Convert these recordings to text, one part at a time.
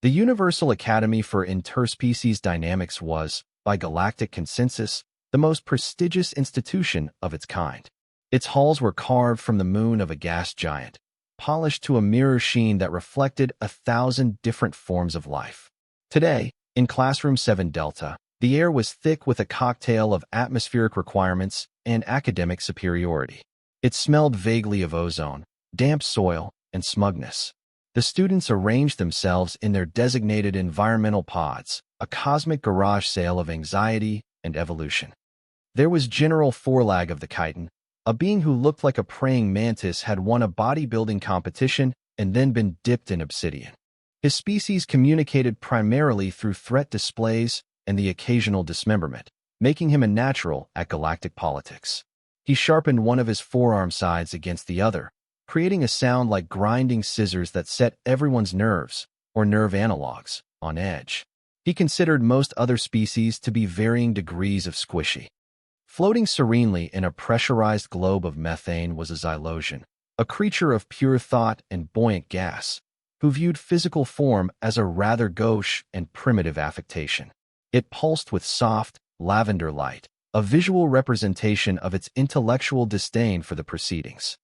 The Universal Academy for Interspecies Dynamics was, by galactic consensus, the most prestigious institution of its kind. Its halls were carved from the moon of a gas giant, polished to a mirror sheen that reflected 1,000 different forms of life. Today, in Classroom 7 Delta, the air was thick with a cocktail of atmospheric requirements and academic superiority. It smelled vaguely of ozone, damp soil, and smugness. The students arranged themselves in their designated environmental pods, a cosmic garage sale of anxiety and evolution. There was General Forlag of the chitin, a being who looked like a praying mantis had won a bodybuilding competition and then been dipped in obsidian. His species communicated primarily through threat displays and the occasional dismemberment, making him a natural at galactic politics. He sharpened one of his forearm sides against the other, creating a sound like grinding scissors that set everyone's nerves, or nerve analogs, on edge. He considered most other species to be varying degrees of squishy. Floating serenely in a pressurized globe of methane was a Xylosian, a creature of pure thought and buoyant gas, who viewed physical form as a rather gauche and primitive affectation. It pulsed with soft, lavender light, a visual representation of its intellectual disdain for the proceedings.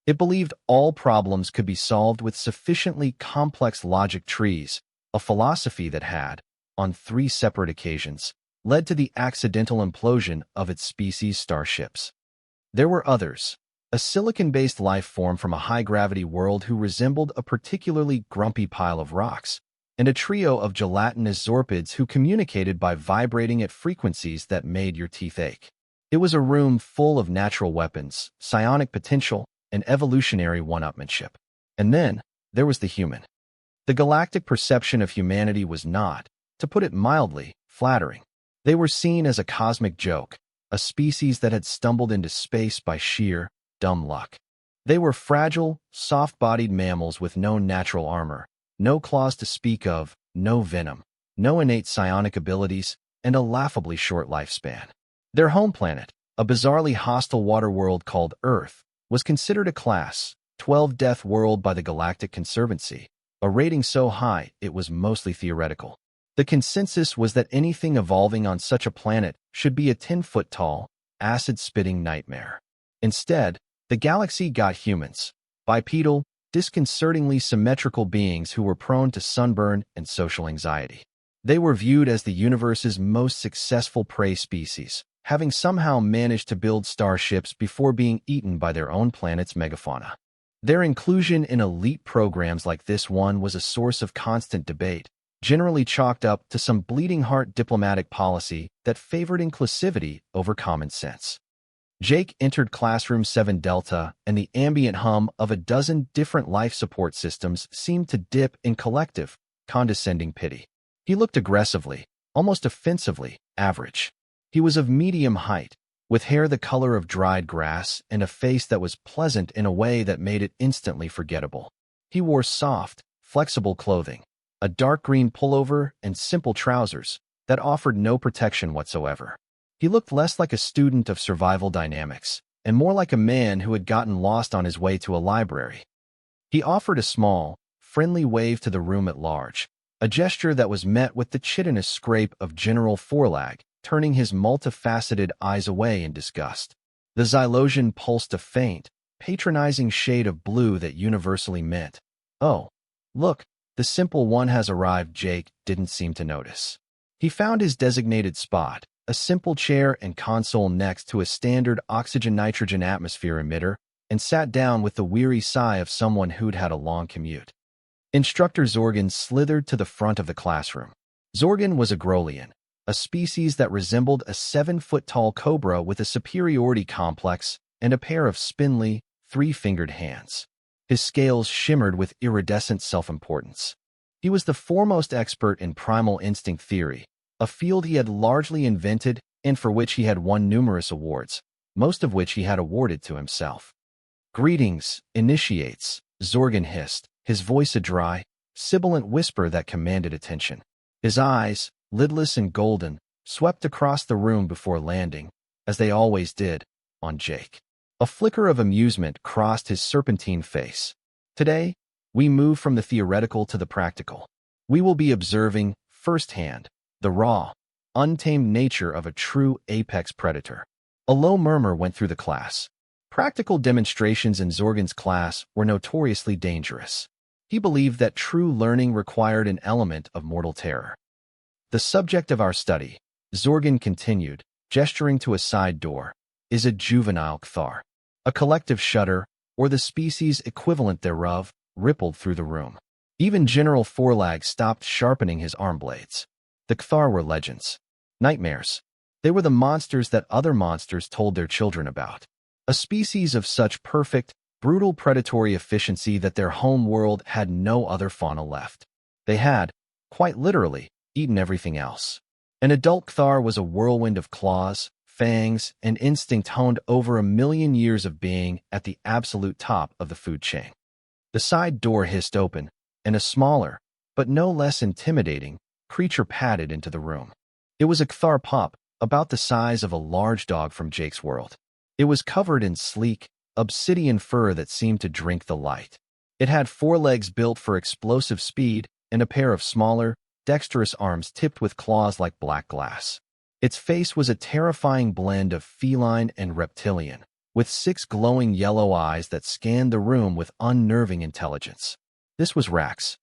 It believed all problems could be solved with sufficiently complex logic trees, a philosophy that had, on 3 separate occasions, led to the accidental implosion of its species' starships. There were others, a silicon-based life form from a high-gravity world who resembled a particularly grumpy pile of rocks, and a trio of gelatinous zorpids who communicated by vibrating at frequencies that made your teeth ache. It was a room full of natural weapons, psionic potential, and evolutionary one-upmanship. And then, there was the human. The galactic perception of humanity was not, to put it mildly, flattering. They were seen as a cosmic joke, a species that had stumbled into space by sheer, dumb luck. They were fragile, soft-bodied mammals with no natural armor, no claws to speak of, no venom, no innate psionic abilities, and a laughably short lifespan. Their home planet, a bizarrely hostile water world called Earth, was considered a Class 12 death world by the Galactic Conservancy, a rating so high it was mostly theoretical. The consensus was that anything evolving on such a planet should be a 10-foot-tall, acid-spitting nightmare. Instead, the galaxy got humans, bipedal, disconcertingly symmetrical beings who were prone to sunburn and social anxiety. They were viewed as the universe's most successful prey species, having somehow managed to build starships before being eaten by their own planet's megafauna. Their inclusion in elite programs like this one was a source of constant debate, generally chalked up to some bleeding-heart diplomatic policy that favored inclusivity over common sense. Jake entered Classroom 7 Delta, and the ambient hum of a dozen different life support systems seemed to dip in collective, condescending pity. He looked aggressively, almost offensively, average. He was of medium height, with hair the color of dried grass and a face that was pleasant in a way that made it instantly forgettable. He wore soft, flexible clothing, a dark green pullover and simple trousers that offered no protection whatsoever. He looked less like a student of survival dynamics and more like a man who had gotten lost on his way to a library. He offered a small, friendly wave to the room at large, a gesture that was met with the chitinous scrape of General Forlag, turning his multifaceted eyes away in disgust. The Xylosian pulsed a faint, patronizing shade of blue that universally meant, "Oh, look, the simple one has arrived." Jake didn't seem to notice. He found his designated spot, a simple chair and console next to a standard oxygen-nitrogen atmosphere emitter, and sat down with the weary sigh of someone who'd had a long commute. Instructor Zorgan slithered to the front of the classroom. Zorgan was a Grolian, a species that resembled a 7-foot-tall cobra with a superiority complex and a pair of spindly, 3-fingered hands. His scales shimmered with iridescent self-importance. He was the foremost expert in primal instinct theory, a field he had largely invented and for which he had won numerous awards, most of which he had awarded to himself. "Greetings, initiates," Zorgan hissed, his voice a dry, sibilant whisper that commanded attention. His eyes, lidless and golden, swept across the room before landing, as they always did, on Jake. A flicker of amusement crossed his serpentine face. "Today, we move from the theoretical to the practical. We will be observing, firsthand, the raw, untamed nature of a true apex predator. A low murmur went through the class. Practical demonstrations in Zorgan's class were notoriously dangerous. He believed that true learning required an element of mortal terror. The subject of our study, Zorgan continued, gesturing to a side door, is a juvenile Cthar. A collective shudder, or the species equivalent thereof, rippled through the room. Even General Forlag stopped sharpening his arm blades. The Cthar were legends. Nightmares. They were the monsters that other monsters told their children about. A species of such perfect, brutal predatory efficiency that their home world had no other fauna left. They had, quite literally, eaten everything else. An adult Cthar was a whirlwind of claws, fangs, and instinct honed over 1,000,000 years of being at the absolute top of the food chain. The side door hissed open, and a smaller, but no less intimidating, creature padded into the room. It was a Cthar pup, about the size of a large dog from Jake's world. It was covered in sleek, obsidian fur that seemed to drink the light. It had 4 legs built for explosive speed and a pair of smaller, dexterous arms tipped with claws like black glass. Its face was a terrifying blend of feline and reptilian, with 6 glowing yellow eyes that scanned the room with unnerving intelligence. This was Rax.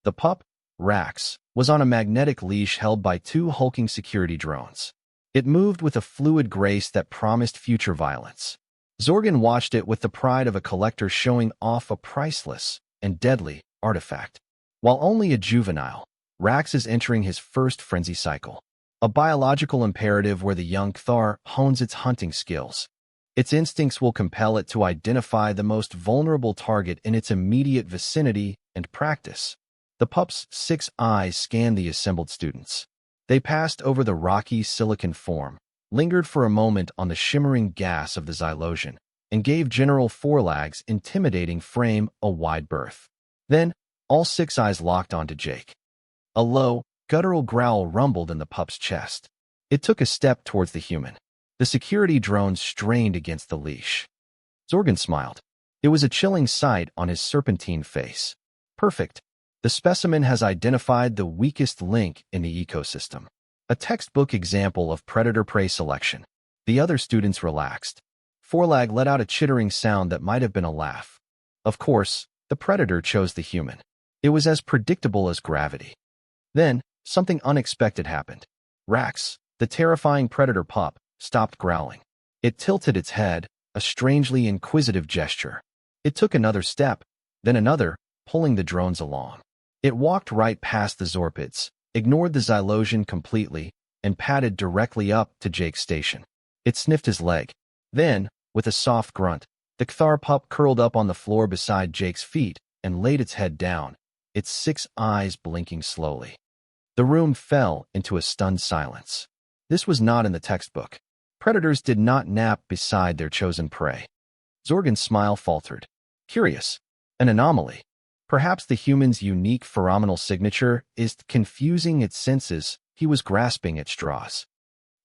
The pup, Rax, was on a magnetic leash held by 2 hulking security drones. It moved with a fluid grace that promised future violence. Zorgan watched it with the pride of a collector showing off a priceless and deadly artifact. While only a juvenile, Rax is entering his first frenzy cycle, a biological imperative where the young Cthar hones its hunting skills. Its instincts will compel it to identify the most vulnerable target in its immediate vicinity and practice. The pup's 6 eyes scanned the assembled students. They passed over the rocky silicon form, lingered for a moment on the shimmering gas of the xylosion, and gave General Forlag's intimidating frame a wide berth. Then, all 6 eyes locked onto Jake. A low, guttural growl rumbled in the pup's chest. It took a step towards the human. The security drone strained against the leash. Zorgan smiled. It was a chilling sight on his serpentine face. Perfect. The specimen has identified the weakest link in the ecosystem. A textbook example of predator-prey selection. The other students relaxed. Forlag let out a chittering sound that might have been a laugh. Of course, the predator chose the human. It was as predictable as gravity. Then, something unexpected happened. Rax, the terrifying predator pup, stopped growling. It tilted its head, a strangely inquisitive gesture. It took another step, then another, pulling the drones along. It walked right past the Zorpids, ignored the xylosion completely, and padded directly up to Jake's station. It sniffed his leg. Then, with a soft grunt, the Cthar pup curled up on the floor beside Jake's feet and laid its head down, its 6 eyes blinking slowly. The room fell into a stunned silence. This was not in the textbook. Predators did not nap beside their chosen prey. Zorgan's smile faltered. Curious. An anomaly. Perhaps the human's unique pheromonal signature is confusing its senses. He was grasping at straws.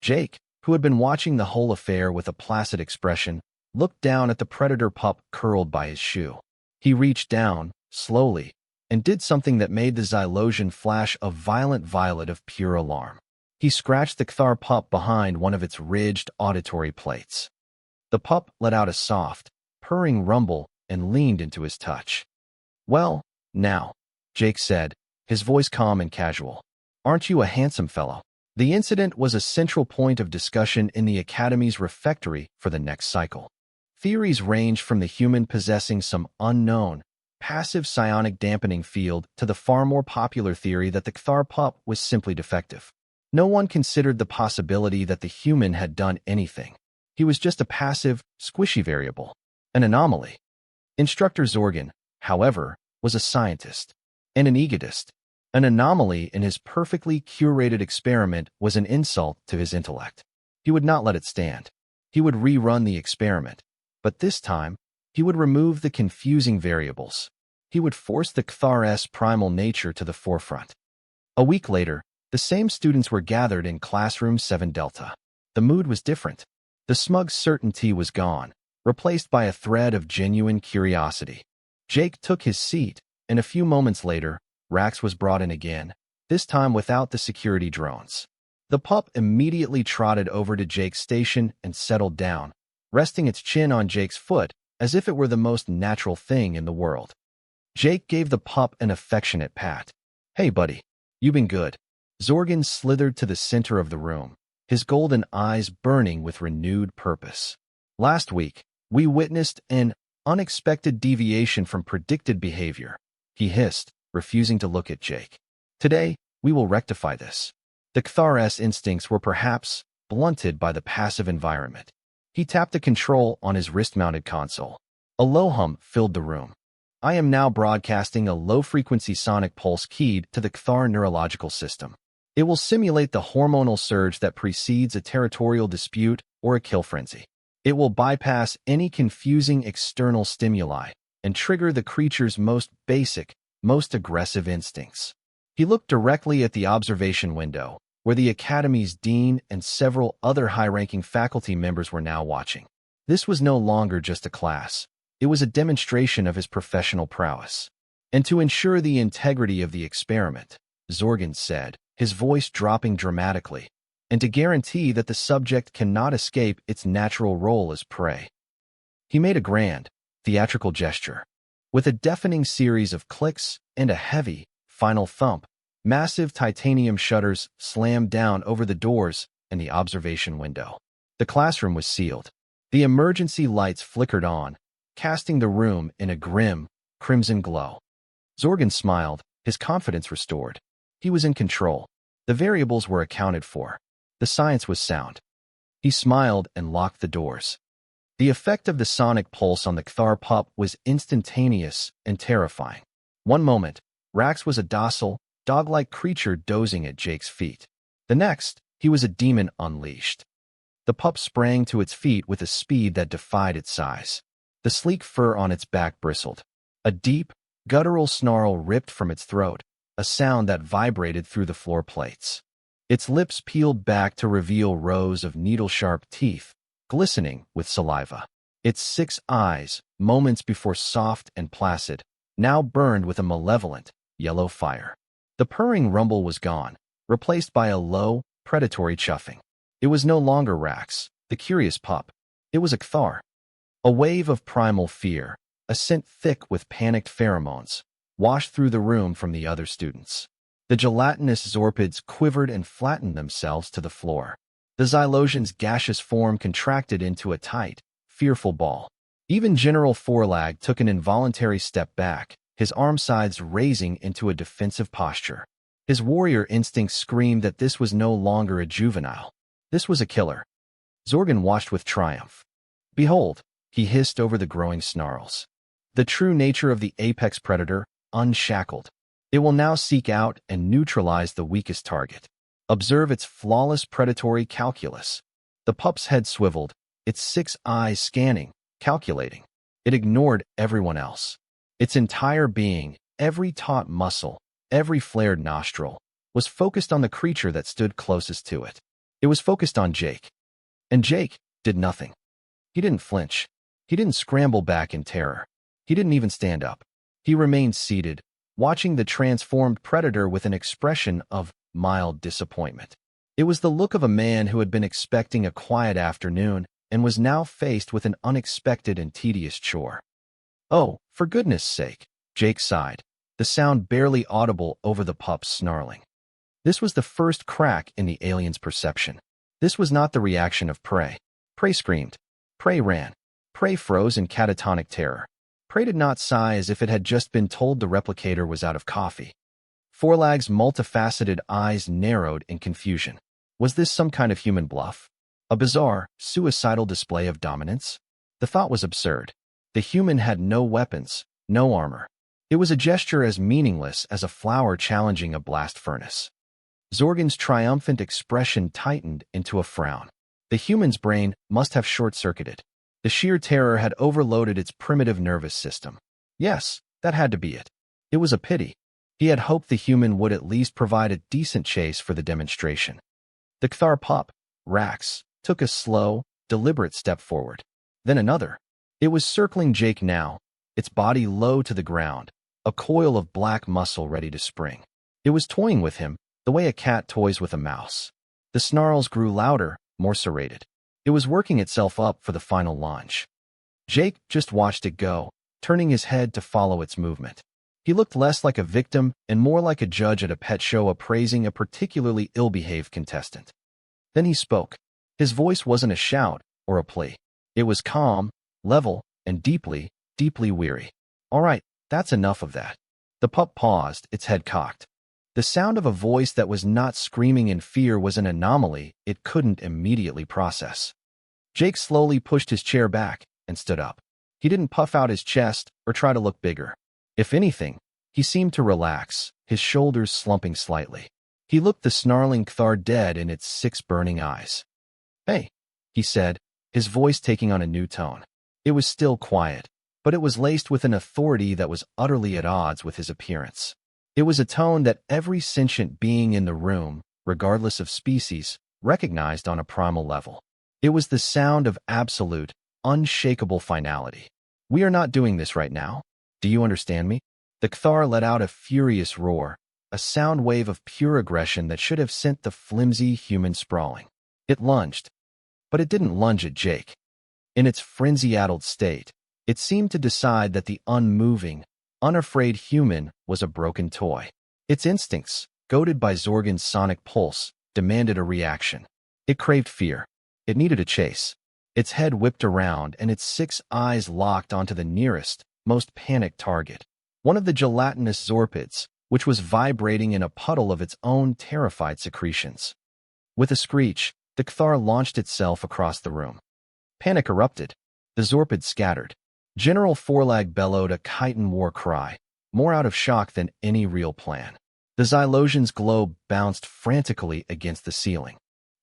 Jake, who had been watching the whole affair with a placid expression, looked down at the predator pup curled by his shoe. He reached down, slowly, and did something that made the xylosion flash a violent violet of pure alarm. He scratched the Cthar pup behind one of its ridged auditory plates. The pup let out a soft, purring rumble and leaned into his touch. "Well, now," Jake said, his voice calm and casual. "Aren't you a handsome fellow?" The incident was a central point of discussion in the Academy's refectory for the next cycle. Theories ranged from the human possessing some unknown, passive psionic dampening field to the far more popular theory that the Cthar pup was simply defective. No one considered the possibility that the human had done anything. He was just a passive, squishy variable, an anomaly. Instructor Zorgan, however, was a scientist and an egotist. An anomaly in his perfectly curated experiment was an insult to his intellect. He would not let it stand. He would rerun the experiment, but this time, he would remove the confusing variables. He would force the Cthar's primal nature to the forefront. A week later, the same students were gathered in classroom 7 Delta. The mood was different. The smug certainty was gone, replaced by a thread of genuine curiosity. Jake took his seat, and a few moments later, Rax was brought in again, this time without the security drones. The pup immediately trotted over to Jake's station and settled down, resting its chin on Jake's foot as if it were the most natural thing in the world. Jake gave the pup an affectionate pat. "Hey, buddy. You been good." Zorgan slithered to the center of the room, his golden eyes burning with renewed purpose. "Last week, we witnessed an unexpected deviation from predicted behavior," he hissed, refusing to look at Jake. "Today, we will rectify this." The Kthar's instincts were perhaps blunted by the passive environment. He tapped a control on his wrist-mounted console. A low hum filled the room. "I am now broadcasting a low-frequency sonic pulse keyed to the Kthar neurological system. It will simulate the hormonal surge that precedes a territorial dispute or a kill frenzy. It will bypass any confusing external stimuli and trigger the creature's most basic, most aggressive instincts." He looked directly at the observation window, where the Academy's dean and several other high-ranking faculty members were now watching. This was no longer just a class. It was a demonstration of his professional prowess. "And to ensure the integrity of the experiment," Zorgan said, his voice dropping dramatically, "and to guarantee that the subject cannot escape its natural role as prey." He made a grand, theatrical gesture. With a deafening series of clicks and a heavy, final thump, massive titanium shutters slammed down over the doors and the observation window. The classroom was sealed. The emergency lights flickered on, casting the room in a grim, crimson glow. Zorgan smiled, his confidence restored. He was in control. The variables were accounted for. The science was sound. He smiled and locked the doors. The effect of the sonic pulse on the Kthar pup was instantaneous and terrifying. One moment, Rax was a docile, dog-like creature dozing at Jake's feet. The next, he was a demon unleashed. The pup sprang to its feet with a speed that defied its size. The sleek fur on its back bristled. A deep, guttural snarl ripped from its throat, a sound that vibrated through the floor plates. Its lips peeled back to reveal rows of needle-sharp teeth, glistening with saliva. Its 6 eyes, moments before soft and placid, now burned with a malevolent, yellow fire. The purring rumble was gone, replaced by a low, predatory chuffing. It was no longer Rax, the curious pup. It was a Kthar. A wave of primal fear, a scent thick with panicked pheromones, washed through the room from the other students. The gelatinous Zorpids quivered and flattened themselves to the floor. The Xylosian's gaseous form contracted into a tight, fearful ball. Even General Forlag took an involuntary step back, his arm sides raising into a defensive posture. His warrior instincts screamed that this was no longer a juvenile. This was a killer. Zorgan watched with triumph. "Behold," he hissed over the growing snarls. "The true nature of the apex predator, unshackled. It will now seek out and neutralize the weakest target. Observe its flawless predatory calculus." The pup's head swiveled, its 6 eyes scanning, calculating. It ignored everyone else. Its entire being, every taut muscle, every flared nostril, was focused on the creature that stood closest to it. It was focused on Jake. And Jake did nothing. He didn't flinch. He didn't scramble back in terror. He didn't even stand up. He remained seated, watching the transformed predator with an expression of mild disappointment. It was the look of a man who had been expecting a quiet afternoon and was now faced with an unexpected and tedious chore. "Oh, for goodness sake," Jake sighed, the sound barely audible over the pup's snarling. This was the first crack in the alien's perception. This was not the reaction of prey. Prey screamed. Prey ran. Prey froze in catatonic terror. Prey did not sigh as if it had just been told the replicator was out of coffee. Forlag's multifaceted eyes narrowed in confusion. Was this some kind of human bluff? A bizarre, suicidal display of dominance? The thought was absurd. The human had no weapons, no armor. It was a gesture as meaningless as a flower challenging a blast furnace. Zorgan's triumphant expression tightened into a frown. The human's brain must have short-circuited. The sheer terror had overloaded its primitive nervous system. Yes, that had to be it. It was a pity. He had hoped the human would at least provide a decent chase for the demonstration. The Kthar pup, Rax, took a slow, deliberate step forward. Then another. It was circling Jake now, its body low to the ground, a coil of black muscle ready to spring. It was toying with him, the way a cat toys with a mouse. The snarls grew louder, more serrated. It was working itself up for the final lunge. Jake just watched it go, turning his head to follow its movement. He looked less like a victim and more like a judge at a pet show appraising a particularly ill-behaved contestant. Then he spoke. His voice wasn't a shout or a plea. It was calm, level, and deeply, deeply weary. "All right, that's enough of that." The pup paused, its head cocked. The sound of a voice that was not screaming in fear was an anomaly it couldn't immediately process. Jake slowly pushed his chair back and stood up. He didn't puff out his chest or try to look bigger. If anything, he seemed to relax, his shoulders slumping slightly. He looked the snarling Cthar dead in its 6 burning eyes. "Hey," he said, his voice taking on a new tone. It was still quiet, but it was laced with an authority that was utterly at odds with his appearance. It was a tone that every sentient being in the room, regardless of species, recognized on a primal level. It was the sound of absolute, unshakable finality. "We are not doing this right now. Do you understand me?" The Cthar let out a furious roar, a sound wave of pure aggression that should have sent the flimsy human sprawling. It lunged. But it didn't lunge at Jake. In its frenzy-addled state, it seemed to decide that the unmoving, unafraid human was a broken toy. Its instincts, goaded by Zorgan's sonic pulse, demanded a reaction. It craved fear. It needed a chase. Its head whipped around, and its 6 eyes locked onto the nearest, most panicked target. One of the gelatinous Zorpids, which was vibrating in a puddle of its own terrified secretions. With a screech, the Cthar launched itself across the room. Panic erupted. The Zorpid scattered. General Forlag bellowed a chitin war cry, more out of shock than any real plan. The Xylosian's globe bounced frantically against the ceiling.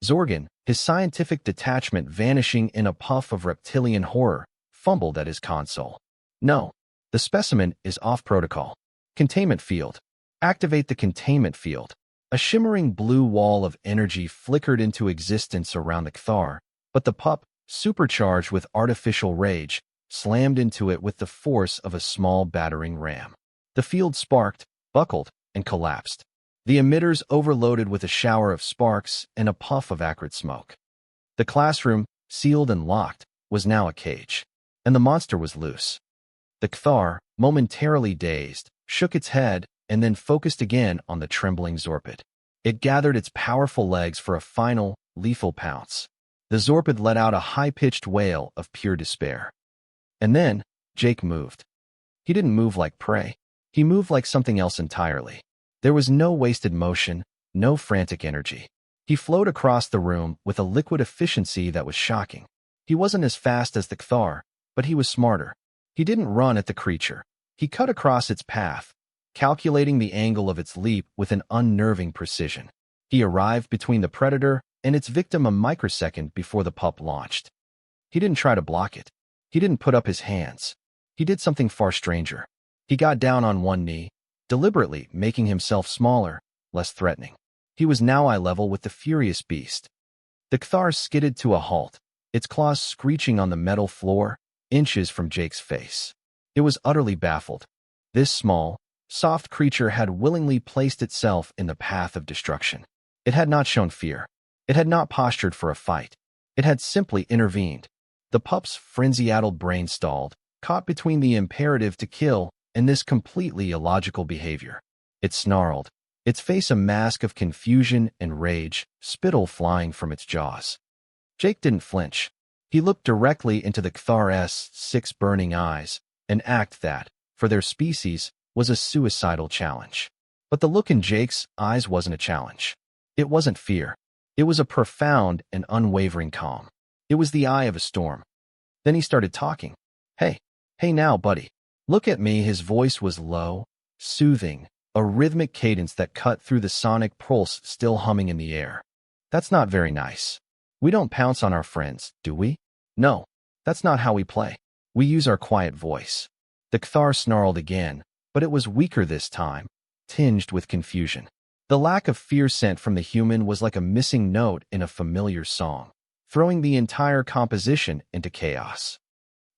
Zorgan, his scientific detachment vanishing in a puff of reptilian horror, fumbled at his console. "No, the specimen is off protocol. Containment field. Activate the containment field." A shimmering blue wall of energy flickered into existence around the Cthar, but the pup, supercharged with artificial rage, slammed into it with the force of a small battering ram. The field sparked, buckled, and collapsed. The emitters overloaded with a shower of sparks and a puff of acrid smoke. The classroom, sealed and locked, was now a cage, and the monster was loose. The Cthar, momentarily dazed, shook its head and then focused again on the trembling Zorpid. It gathered its powerful legs for a final, lethal pounce. The Zorpid let out a high-pitched wail of pure despair. And then, Jake moved. He didn't move like prey. He moved like something else entirely. There was no wasted motion, no frantic energy. He flowed across the room with a liquid efficiency that was shocking. He wasn't as fast as the Cthar, but he was smarter. He didn't run at the creature. He cut across its path, calculating the angle of its leap with an unnerving precision. He arrived between the predator and its victim a microsecond before the pup launched. He didn't try to block it. He didn't put up his hands. He did something far stranger. He got down on one knee, deliberately making himself smaller, less threatening. He was now eye level with the furious beast. The Cthar skidded to a halt, its claws screeching on the metal floor, inches from Jake's face. It was utterly baffled. This small, soft creature had willingly placed itself in the path of destruction. It had not shown fear. It had not postured for a fight. It had simply intervened. The pup's frenzy-addled brain stalled, caught between the imperative to kill and this completely illogical behavior. It snarled, its face a mask of confusion and rage, spittle flying from its jaws. Jake didn't flinch. He looked directly into the Cthar's 6 burning eyes, an act that, for their species, was a suicidal challenge. But the look in Jake's eyes wasn't a challenge. It wasn't fear. It was a profound and unwavering calm. It was the eye of a storm. Then he started talking. Hey now, buddy. Look at me." His voice was low, soothing, a rhythmic cadence that cut through the sonic pulse still humming in the air. "That's not very nice. We don't pounce on our friends, do we? No, that's not how we play. We use our quiet voice." The Cthar snarled again, but it was weaker this time, tinged with confusion. The lack of fear sent from the human was like a missing note in a familiar song, throwing the entire composition into chaos.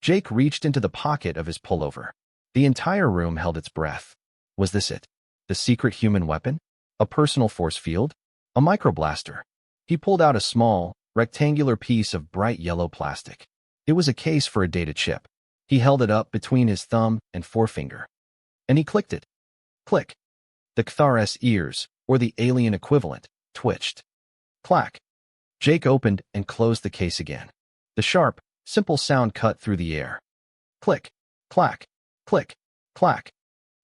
Jake reached into the pocket of his pullover. The entire room held its breath. Was this it? The secret human weapon? A personal force field? A microblaster? He pulled out a small, rectangular piece of bright yellow plastic. It was a case for a data chip. He held it up between his thumb and forefinger. And he clicked it. Click. The Cthulhu's ears, or the alien equivalent, twitched. Clack. Jake opened and closed the case again. The sharp, simple sound cut through the air. Click, clack, click, clack.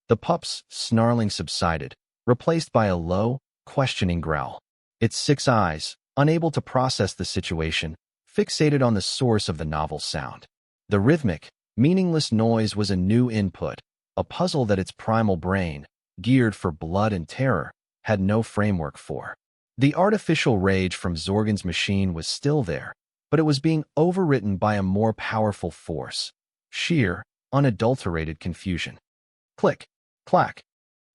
The pup's snarling subsided, replaced by a low, questioning growl. Its 6 eyes, unable to process the situation, fixated on the source of the novel sound. The rhythmic, meaningless noise was a new input, a puzzle that its primal brain, geared for blood and terror, had no framework for. The artificial rage from Zorgan's machine was still there, but it was being overwritten by a more powerful force. Sheer, unadulterated confusion. Click, clack.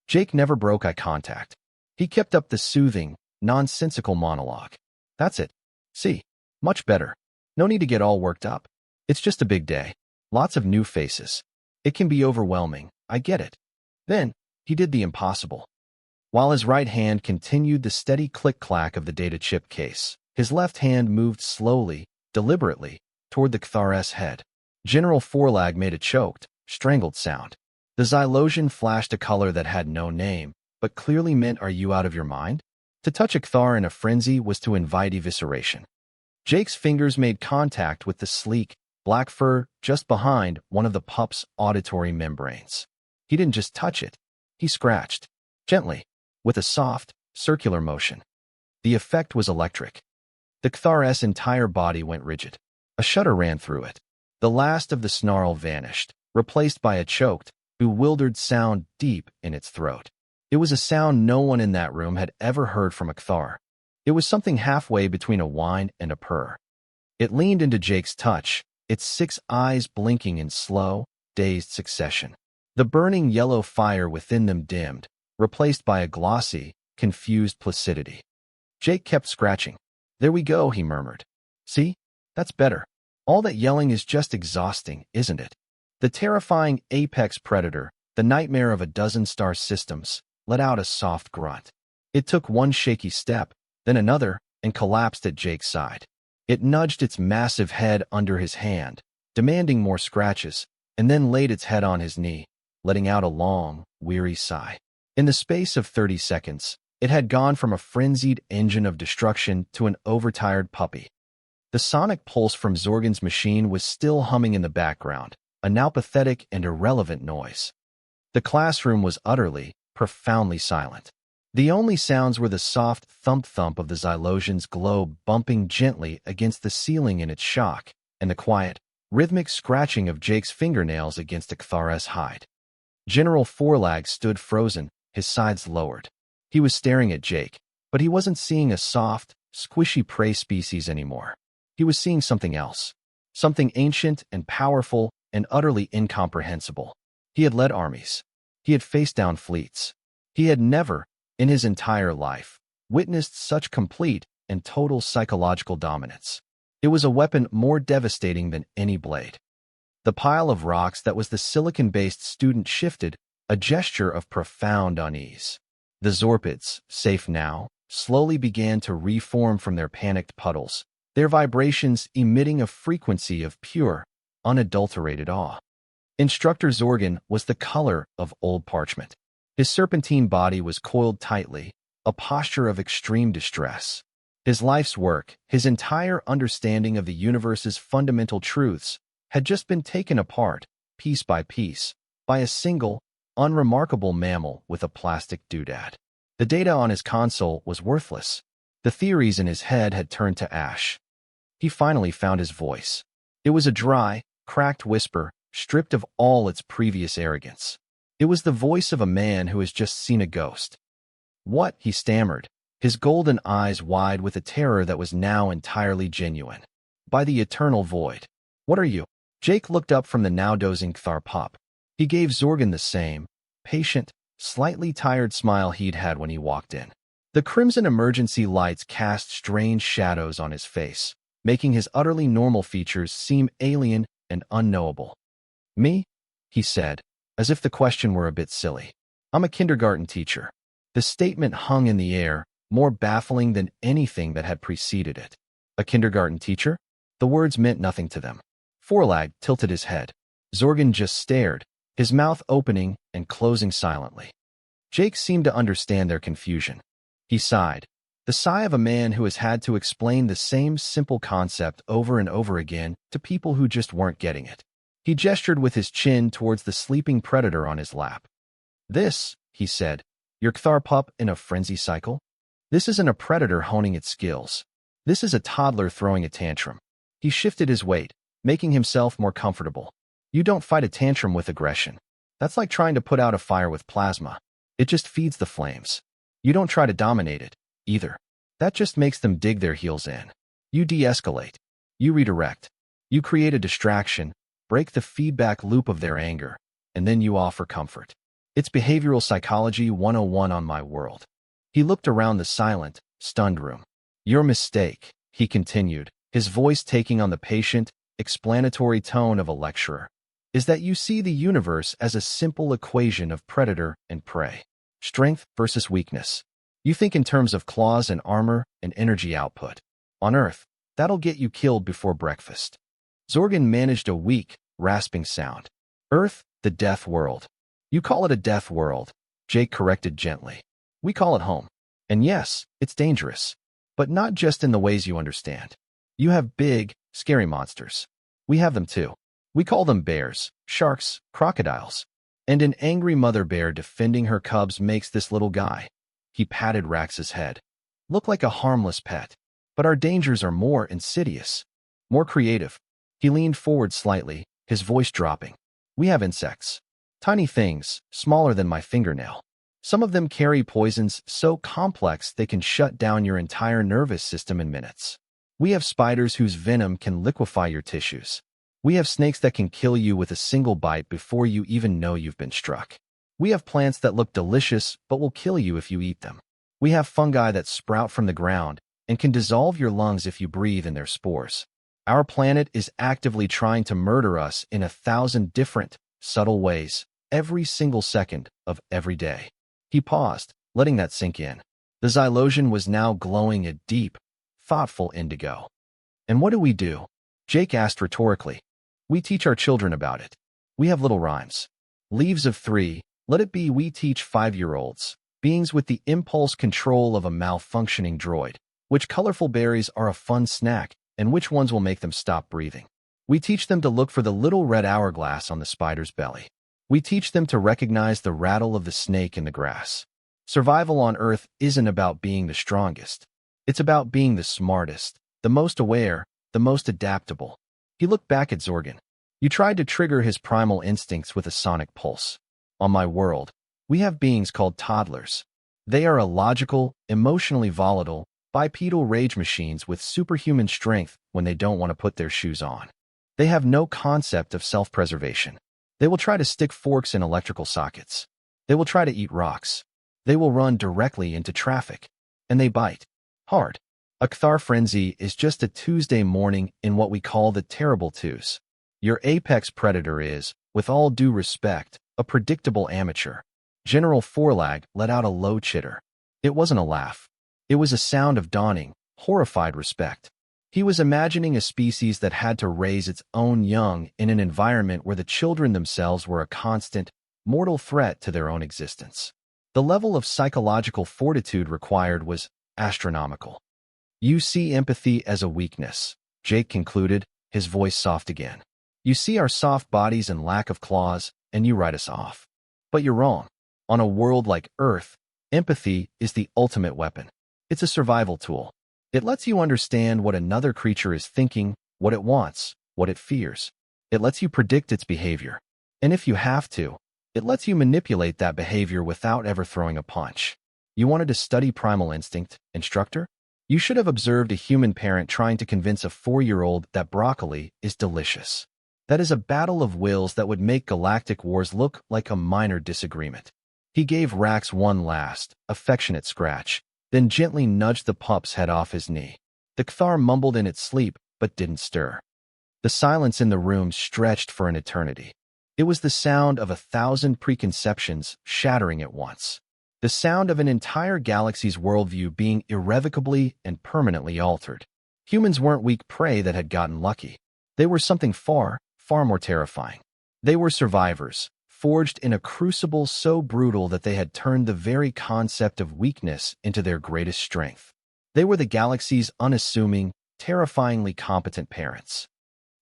Jake never broke eye contact. He kept up the soothing, nonsensical monologue. That's it. See, much better. No need to get all worked up. It's just a big day. Lots of new faces. It can be overwhelming, I get it. Then, he did the impossible. While his right hand continued the steady click-clack of the data chip case, his left hand moved slowly, deliberately, toward the Cthulhu's head. General Forlag made a choked, strangled sound. The Xylosion flashed a color that had no name, but clearly meant, "Are you out of your mind?" To touch a Cthulhu in a frenzy was to invite evisceration. Jake's fingers made contact with the sleek, black fur just behind one of the pup's auditory membranes. He didn't just touch it. He scratched, gently, with a soft, circular motion. The effect was electric. The Cthulhu's entire body went rigid. A shudder ran through it. The last of the snarl vanished, replaced by a choked, bewildered sound deep in its throat. It was a sound no one in that room had ever heard from a Cthulhu. It was something halfway between a whine and a purr. It leaned into Jake's touch, its 6 eyes blinking in slow, dazed succession. The burning yellow fire within them dimmed, replaced by a glossy, confused placidity. Jake kept scratching. "There we go," he murmured. "See? That's better. All that yelling is just exhausting, isn't it?" The terrifying apex predator, the nightmare of a dozen star systems, let out a soft grunt. It took one shaky step, then another, and collapsed at Jake's side. It nudged its massive head under his hand, demanding more scratches, and then laid its head on his knee, letting out a long, weary sigh. In the space of 30 seconds, it had gone from a frenzied engine of destruction to an overtired puppy. The sonic pulse from Zorgan's machine was still humming in the background, a now pathetic and irrelevant noise. The classroom was utterly, profoundly silent. The only sounds were the soft thump-thump of the Xylosion's globe bumping gently against the ceiling in its shock, and the quiet, rhythmic scratching of Jake's fingernails against a Cthulhu's hide. General Forlag stood frozen, his sides lowered. He was staring at Jake, but he wasn't seeing a soft, squishy prey species anymore. He was seeing something else. Something ancient and powerful and utterly incomprehensible. He had led armies. He had faced down fleets. He had never, in his entire life, witnessed such complete and total psychological dominance. It was a weapon more devastating than any blade. The pile of rocks that was the silicon-based student shifted, a gesture of profound unease. The Zorpids, safe now, slowly began to reform from their panicked puddles, their vibrations emitting a frequency of pure, unadulterated awe. Instructor Zorgan was the color of old parchment. His serpentine body was coiled tightly, a posture of extreme distress. His life's work, his entire understanding of the universe's fundamental truths, had just been taken apart, piece by piece, by a single, unremarkable mammal with a plastic doodad. The data on his console was worthless. The theories in his head had turned to ash. He finally found his voice. It was a dry, cracked whisper, stripped of all its previous arrogance. It was the voice of a man who has just seen a ghost. "What?" he stammered, his golden eyes wide with a terror that was now entirely genuine. "By the eternal void. What are you?" Jake looked up from the now dozing Cthulhu pup. He gave Zorgan the same, patient, slightly tired smile he'd had when he walked in. The crimson emergency lights cast strange shadows on his face, making his utterly normal features seem alien and unknowable. "Me?" he said, as if the question were a bit silly. I'm a kindergarten teacher. The statement hung in the air, more baffling than anything that had preceded it. A kindergarten teacher? The words meant nothing to them. Forlag tilted his head. Zorgan just stared, his mouth opening and closing silently. Jake seemed to understand their confusion. He sighed, the sigh of a man who has had to explain the same simple concept over and over again to people who just weren't getting it. He gestured with his chin towards the sleeping predator on his lap. This, he said, your Kthar pup in a frenzy cycle? This isn't a predator honing its skills. This is a toddler throwing a tantrum. He shifted his weight, making himself more comfortable. You don't fight a tantrum with aggression. That's like trying to put out a fire with plasma. It just feeds the flames. You don't try to dominate it, either. That just makes them dig their heels in. You de-escalate. You redirect. You create a distraction, break the feedback loop of their anger, and then you offer comfort. It's behavioral psychology 101 on my world. He looked around the silent, stunned room. Your mistake, he continued, his voice taking on the patient, explanatory tone of a lecturer, is that you see the universe as a simple equation of predator and prey. Strength versus weakness. You think in terms of claws and armor and energy output. On Earth, that'll get you killed before breakfast. Zorgan managed a weak, rasping sound. Earth, the death world. You call it a death world, Jake corrected gently. We call it home. And yes, it's dangerous. But not just in the ways you understand. You have big, scary monsters. We have them too. We call them bears, sharks, crocodiles. And an angry mother bear defending her cubs makes this little guy, he patted Rax's head, look like a harmless pet. But our dangers are more insidious, more creative. He leaned forward slightly, his voice dropping. We have insects. Tiny things, smaller than my fingernail. Some of them carry poisons so complex they can shut down your entire nervous system in minutes. We have spiders whose venom can liquefy your tissues. We have snakes that can kill you with a single bite before you even know you've been struck. We have plants that look delicious but will kill you if you eat them. We have fungi that sprout from the ground and can dissolve your lungs if you breathe in their spores. Our planet is actively trying to murder us in 1,000 different, subtle ways, every single second of every day. He paused, letting that sink in. The xylosion was now glowing a deep, thoughtful indigo. And what do? Jake asked rhetorically. We teach our children about it. We have little rhymes. Leaves of 3, let it be we teach 5-year-olds, beings with the impulse control of a malfunctioning droid, which colorful berries are a fun snack and which ones will make them stop breathing. We teach them to look for the little red hourglass on the spider's belly. We teach them to recognize the rattle of the snake in the grass. Survival on Earth isn't about being the strongest. It's about being the smartest, the most aware, the most adaptable. He looked back at Zorgan. You tried to trigger his primal instincts with a sonic pulse. On my world, we have beings called toddlers. They are illogical, emotionally volatile, bipedal rage machines with superhuman strength when they don't want to put their shoes on. They have no concept of self-preservation. They will try to stick forks in electrical sockets. They will try to eat rocks. They will run directly into traffic. And they bite. Hard. A Kthar frenzy is just a Tuesday morning in what we call the terrible twos. Your apex predator is, with all due respect, a predictable amateur. General Forlag let out a low chitter. It wasn't a laugh. It was a sound of dawning, horrified respect. He was imagining a species that had to raise its own young in an environment where the children themselves were a constant, mortal threat to their own existence. The level of psychological fortitude required was astronomical. You see empathy as a weakness, Jake concluded, his voice soft again. You see our soft bodies and lack of claws, and you write us off. But you're wrong. On a world like Earth, empathy is the ultimate weapon. It's a survival tool. It lets you understand what another creature is thinking, what it wants, what it fears. It lets you predict its behavior. And if you have to, it lets you manipulate that behavior without ever throwing a punch. You wanted to study primal instinct, Instructor? You should have observed a human parent trying to convince a 4-year-old that broccoli is delicious. That is a battle of wills that would make galactic wars look like a minor disagreement. He gave Rax one last, affectionate scratch, then gently nudged the pup's head off his knee. The Kthar mumbled in its sleep, but didn't stir. The silence in the room stretched for an eternity. It was the sound of 1,000 preconceptions shattering at once. The sound of an entire galaxy's worldview being irrevocably and permanently altered. Humans weren't weak prey that had gotten lucky. They were something far, far more terrifying. They were survivors, forged in a crucible so brutal that they had turned the very concept of weakness into their greatest strength. They were the galaxy's unassuming, terrifyingly competent parents.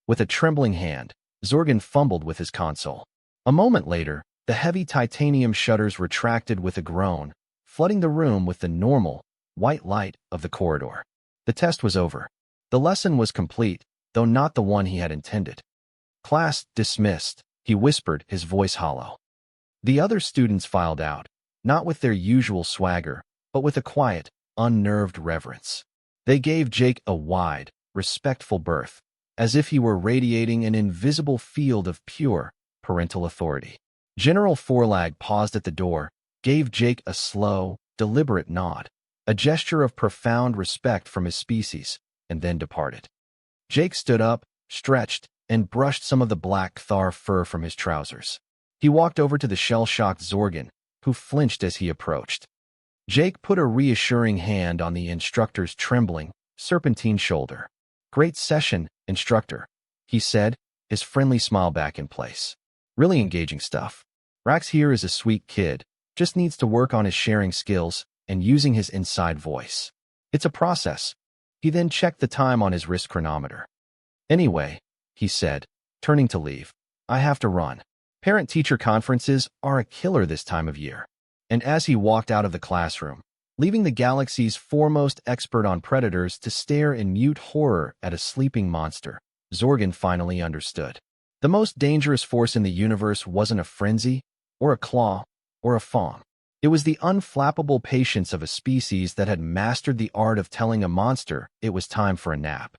With a trembling hand, Zorgan fumbled with his console. A moment later, the heavy titanium shutters retracted with a groan, flooding the room with the normal, white light of the corridor. The test was over. The lesson was complete, though not the one he had intended. "Class dismissed," he whispered, his voice hollow. The other students filed out, not with their usual swagger, but with a quiet, unnerved reverence. They gave Jake a wide, respectful berth, as if he were radiating an invisible field of pure, parental authority. General Forlag paused at the door, gave Jake a slow, deliberate nod, a gesture of profound respect from his species, and then departed. Jake stood up, stretched, and brushed some of the black Thar fur from his trousers. He walked over to the shell-shocked Zorgan, who flinched as he approached. Jake put a reassuring hand on the instructor's trembling, serpentine shoulder. "Great session, Instructor," he said, his friendly smile back in place. "Really engaging stuff. Rax here is a sweet kid, just needs to work on his sharing skills and using his inside voice. It's a process." He then checked the time on his wrist chronometer. "Anyway," he said, turning to leave, "I have to run. Parent-teacher conferences are a killer this time of year." And as he walked out of the classroom, leaving the galaxy's foremost expert on predators to stare in mute horror at a sleeping monster, Zorgan finally understood. The most dangerous force in the universe wasn't a frenzy, or a claw, or a fawn. It was the unflappable patience of a species that had mastered the art of telling a monster it was time for a nap.